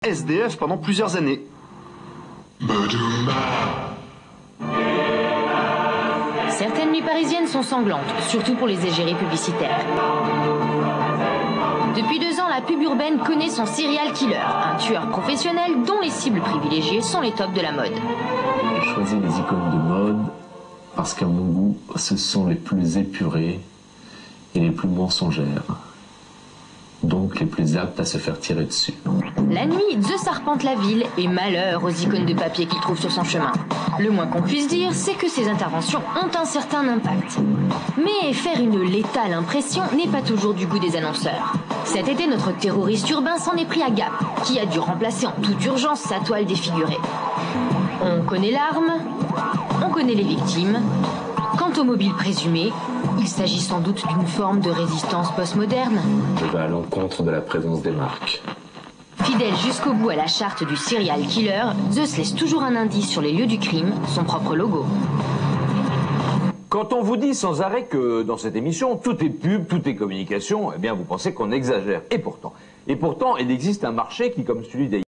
SDF pendant plusieurs années. Certaines nuits parisiennes sont sanglantes, surtout pour les égéries publicitaires. Depuis 2 ans, la pub urbaine connaît son serial killer, un tueur professionnel dont les cibles privilégiées sont les tops de la mode. J'ai choisi les icônes de mode parce qu'à mon goût, ce sont les plus épurées et les plus mensongères. Donc les plus aptes à se faire tirer dessus. La nuit, Zeus arpente la ville et malheur aux icônes de papier qu'il trouve sur son chemin. Le moins qu'on puisse dire, c'est que ces interventions ont un certain impact. Mais faire une létale impression n'est pas toujours du goût des annonceurs. Cet été, notre terroriste urbain s'en est pris à Gap, qui a dû remplacer en toute urgence sa toile défigurée. On connaît l'arme, on connaît les victimes. Quant au mobile présumé, il s'agit sans doute d'une forme de résistance postmoderne. Je vais à l'encontre de la présence des marques. Fidèle jusqu'au bout à la charte du serial killer, Zeus laisse toujours un indice sur les lieux du crime, son propre logo. Quand on vous dit sans arrêt que dans cette émission, tout est pub, tout est communication, eh bien vous pensez qu'on exagère. Et pourtant, il existe un marché qui, comme celui des